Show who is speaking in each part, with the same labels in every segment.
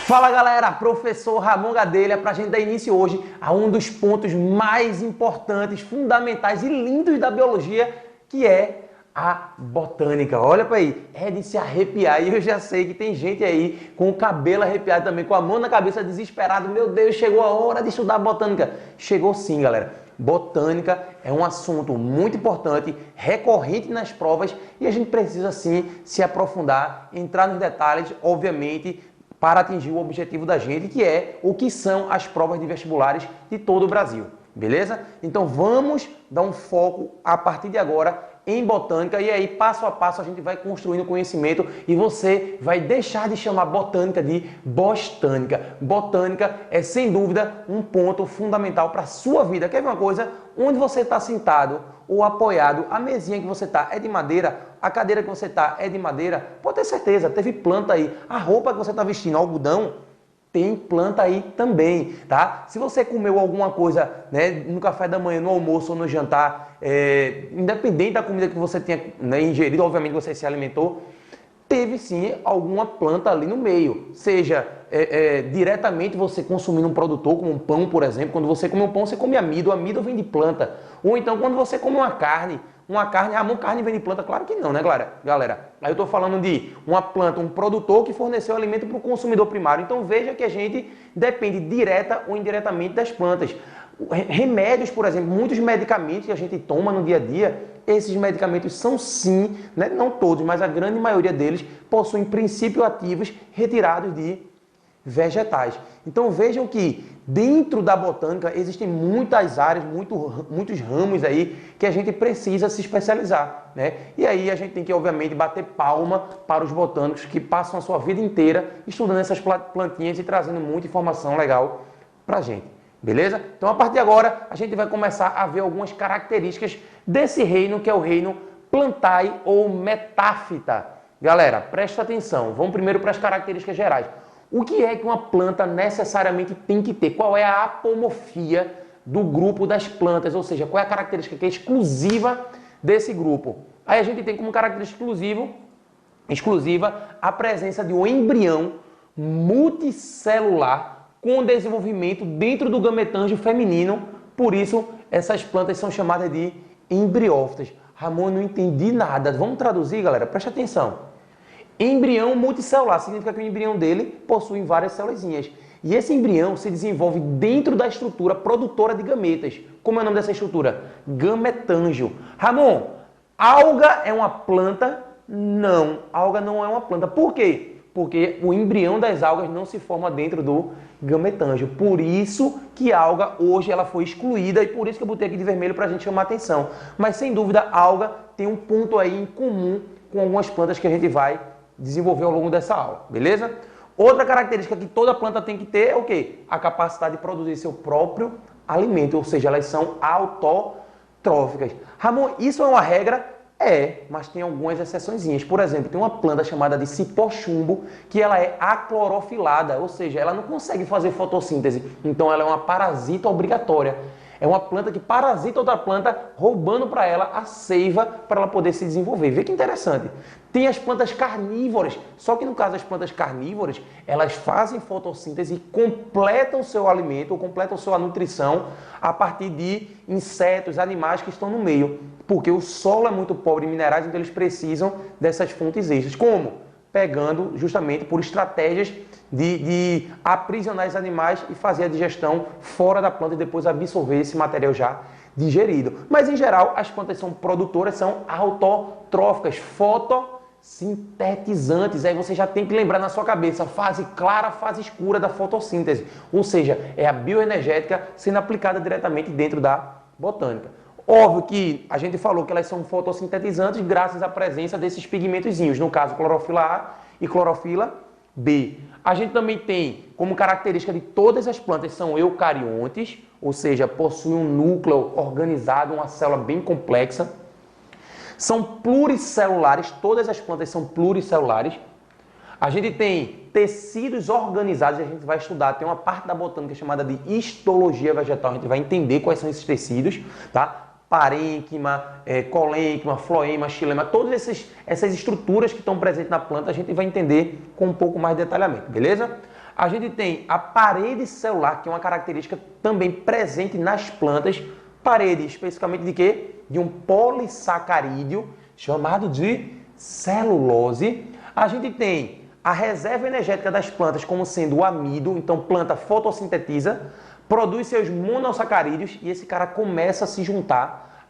Speaker 1: Fala galera, professor Ramon Gadelha para a gente dar início hoje a um dos pontos mais importantes, fundamentais e lindos da biologia, que é a botânica. Olha para aí, é de se arrepiar e eu já sei que tem gente aí com o cabelo arrepiado também, com a mão na cabeça desesperado. Meu Deus, chegou a hora de estudar botânica. Chegou sim, galera. Botânica é um assunto muito importante, recorrente nas provas e a gente precisa sim se aprofundar, entrar nos detalhes, obviamente, para atingir o objetivo da gente, que é o que são as provas de vestibulares de todo o Brasil, beleza? Então vamos dar um foco a partir de agora em botânica e aí passo a passo a gente vai construindo conhecimento e você vai deixar de chamar botânica de bostânica. Botânica é sem dúvida um ponto fundamental para a sua vida. Quer ver uma coisa? Onde você está sentado ou apoiado, a mesinha que você está é de madeira, a cadeira que você está é de madeira, pode ter certeza, teve planta aí. A roupa que você está vestindo, algodão, tem planta aí também, tá? Se você comeu alguma coisa, né, no café da manhã, no almoço ou no jantar, independente da comida que você tenha, né, ingerido, obviamente você se alimentou, teve sim alguma planta ali no meio, seja diretamente você consumindo um produtor, como um pão, por exemplo. Quando você come um pão, você come amido, o amido vem de planta. Ou então quando você come uma carne, carne vem de planta? Claro que não, né, galera? Aí eu estou falando de uma planta, um produtor que forneceu alimento para o consumidor primário. Então veja que a gente depende direta ou indiretamente das plantas. Remédios, por exemplo, muitos medicamentos que a gente toma no dia a dia, esses medicamentos são sim, né, não todos, mas a grande maioria deles possuem princípios ativos retirados de vegetais. Então vejam que dentro da botânica existem muitas áreas, muitos ramos aí que a gente precisa se especializar, né? E aí a gente tem que obviamente bater palma para os botânicos que passam a sua vida inteira estudando essas plantinhas e trazendo muita informação legal para a gente. Beleza? Então a partir de agora a gente vai começar a ver algumas características desse reino que é o reino Plantae ou Metáfita. Galera, presta atenção. Vamos primeiro para as características gerais. O que é que uma planta necessariamente tem que ter? Qual é a apomorfia do grupo das plantas? Ou seja, qual é a característica que é exclusiva desse grupo? Aí a gente tem como característica exclusiva a presença de um embrião multicelular com desenvolvimento dentro do gametângio feminino. Por isso, essas plantas são chamadas de embriófitas. Ramon, não entendi nada. Vamos traduzir, galera? Presta atenção. Embrião multicelular significa que o embrião dele possui várias células. E esse embrião se desenvolve dentro da estrutura produtora de gametas. Como é o nome dessa estrutura? Gametângio. Ramon, alga é uma planta? Não, alga não é uma planta. Por quê? Porque o embrião das algas não se forma dentro do gametângio. Por isso que a alga hoje ela foi excluída e por isso que eu botei aqui de vermelho para a gente chamar a atenção. Mas sem dúvida a alga tem um ponto aí em comum com algumas plantas que a gente vai desenvolver ao longo dessa aula, beleza? Outra característica que toda planta tem que ter é o quê? A capacidade de produzir seu próprio alimento, ou seja, elas são autotróficas. Ramon, isso é uma regra? É, mas tem algumas exceçõezinhas. Por exemplo, tem uma planta chamada de cipó-chumbo que ela é aclorofilada, ou seja, ela não consegue fazer fotossíntese, então ela é uma parasita obrigatória. É uma planta que parasita outra planta, roubando para ela a seiva para ela poder se desenvolver. Vê que interessante. Tem as plantas carnívoras, só que no caso das plantas carnívoras, elas fazem fotossíntese e completam o seu alimento, ou completam sua nutrição a partir de insetos, animais que estão no meio. Porque o solo é muito pobre em minerais, então eles precisam dessas fontes extras. Como? Pegando justamente por estratégias de aprisionar esses animais e fazer a digestão fora da planta e depois absorver esse material já digerido. Mas em geral as plantas são produtoras, são autotróficas, fotossintetizantes. Aí você já tem que lembrar na sua cabeça, fase clara, fase escura da fotossíntese. Ou seja, é a bioenergética sendo aplicada diretamente dentro da botânica. Óbvio que a gente falou que elas são fotossintetizantes graças à presença desses pigmentozinhos, no caso clorofila A e clorofila B. A gente também tem como característica de todas as plantas são eucariontes, ou seja, possuem um núcleo organizado, uma célula bem complexa. São pluricelulares, todas as plantas são pluricelulares. A gente tem tecidos organizados, a gente vai estudar, tem uma parte da botânica chamada de histologia vegetal, a gente vai entender quais são esses tecidos, tá? Parênquima, colênquima, floema, xilema, todas essas estruturas que estão presentes na planta, a gente vai entender com um pouco mais de detalhamento, beleza? A gente tem a parede celular, que é uma característica também presente nas plantas, parede especificamente de quê? De um polissacarídeo chamado de celulose. A gente tem a reserva energética das plantas como sendo o amido, então planta fotossintetiza, produz seus monossacarídeos e esse cara começa a se juntar,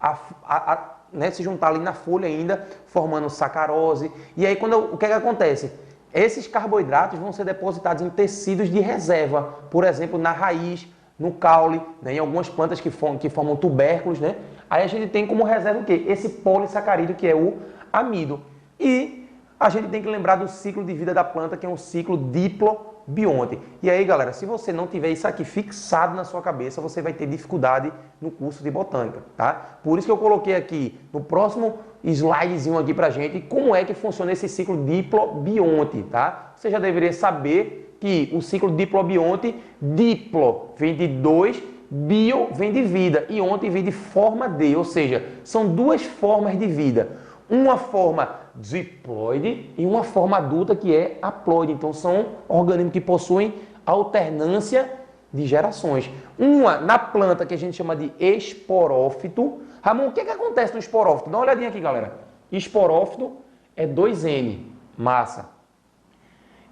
Speaker 1: se juntar ali na folha ainda, formando sacarose. E aí o que acontece? Esses carboidratos vão ser depositados em tecidos de reserva, por exemplo, na raiz, no caule, né, em algumas plantas que formam tubérculos, né? Aí a gente tem como reserva o quê? Esse polissacarídeo que é o amido. E a gente tem que lembrar do ciclo de vida da planta, que é um ciclo diplobionte. E aí, galera, se você não tiver isso aqui fixado na sua cabeça, você vai ter dificuldade no curso de botânica, tá? Por isso que eu coloquei aqui no próximo slidezinho aqui pra gente como é que funciona esse ciclo diplobionte, tá? Você já deveria saber que o ciclo diplobionte, diplo vem de dois, bio vem de vida e onte vem de forma de, ou seja, são duas formas de vida. Uma forma diploide e uma forma adulta que é haploide. Então são organismos que possuem alternância de gerações. Uma na planta que a gente chama de esporófito. Ramon, o que acontece no esporófito? Dá uma olhadinha aqui, galera. Esporófito é 2N, massa.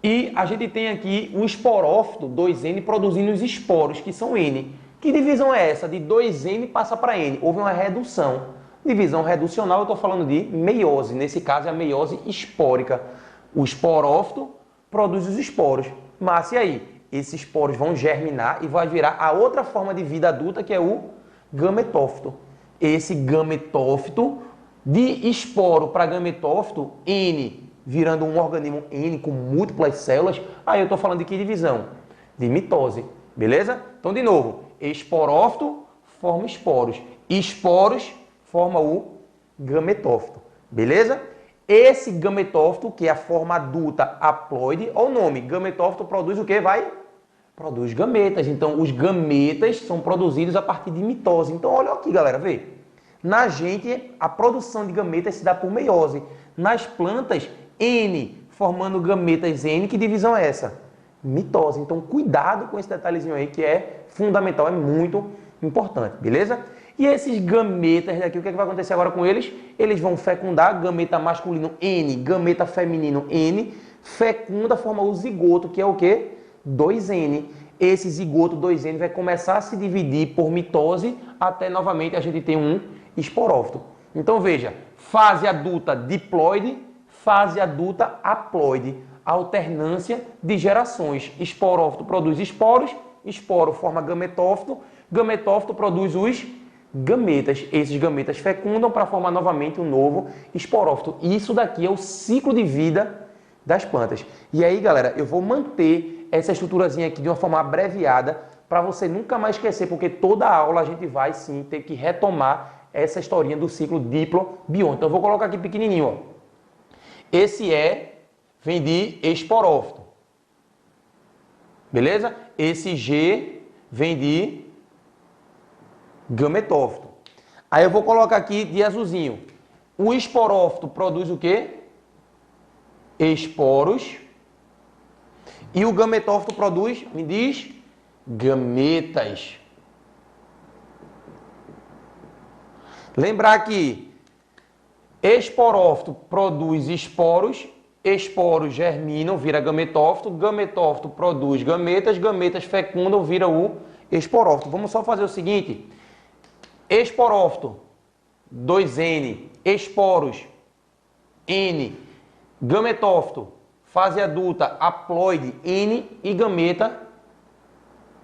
Speaker 1: E a gente tem aqui o esporófito 2N produzindo os esporos, que são N. Que divisão é essa? De 2N passa para N. Houve uma redução. Divisão reducional, eu estou falando de meiose. Nesse caso é a meiose espórica. O esporófito produz os esporos. Mas e aí? Esses esporos vão germinar e vai virar a outra forma de vida adulta, que é o gametófito. Esse gametófito, de esporo para gametófito, N, virando um organismo N com múltiplas células, aí eu estou falando de que divisão? De mitose. Beleza? Então, de novo, esporófito forma esporos. Esporos forma o gametófito, beleza? Esse gametófito, que é a forma adulta haploide, olha o nome, gametófito produz o que? Produz gametas. Então, os gametas são produzidos a partir de mitose. Então, olha aqui, galera, vê. Na gente, a produção de gametas se dá por meiose. Nas plantas, N, formando gametas N, que divisão é essa? Mitose. Então, cuidado com esse detalhezinho aí, que é fundamental, é muito importante, beleza? E esses gametas daqui, o que vai acontecer agora com eles? Eles vão fecundar, gameta masculino N, gameta feminino N, fecunda, forma o zigoto, que é o quê? 2N. Esse zigoto 2N vai começar a se dividir por mitose, até novamente a gente ter um esporófito. Então veja, fase adulta diploide, fase adulta haploide, alternância de gerações. Esporófito produz esporos, esporo forma gametófito, gametófito produz os gametas. Esses gametas fecundam para formar novamente um novo esporófito. Isso daqui é o ciclo de vida das plantas. E aí, galera, eu vou manter essa estruturazinha aqui de uma forma abreviada para você nunca mais esquecer, porque toda aula a gente vai sim ter que retomar essa historinha do ciclo diplobionte. Então eu vou colocar aqui pequenininho, ó. Esse vem de esporófito. Beleza? Esse G vem de gametófito. Aí eu vou colocar aqui de azulzinho. O esporófito produz o quê? Esporos. E o gametófito produz, me diz, gametas. Lembrar que esporófito produz esporos, esporos germinam, vira gametófito, gametófito produz gametas, gametas fecundam, vira o esporófito. Vamos só fazer o seguinte: esporófito, 2N, esporos, N, gametófito, fase adulta, haploide, N e gameta,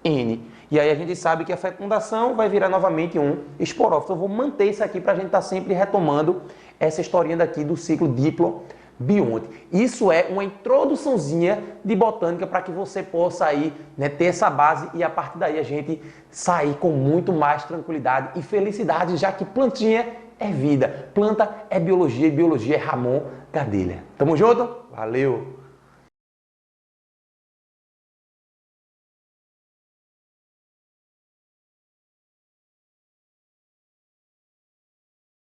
Speaker 1: N. E aí a gente sabe que a fecundação vai virar novamente um esporófito. Eu vou manter isso aqui para a gente estar sempre retomando essa historinha daqui do ciclo diplobionte. Isso é uma introduçãozinha de botânica para que você possa aí, né, ter essa base e a partir daí a gente sair com muito mais tranquilidade e felicidade, já que plantinha é vida, planta é biologia e biologia é Ramon Gadelha. Tamo junto? Valeu!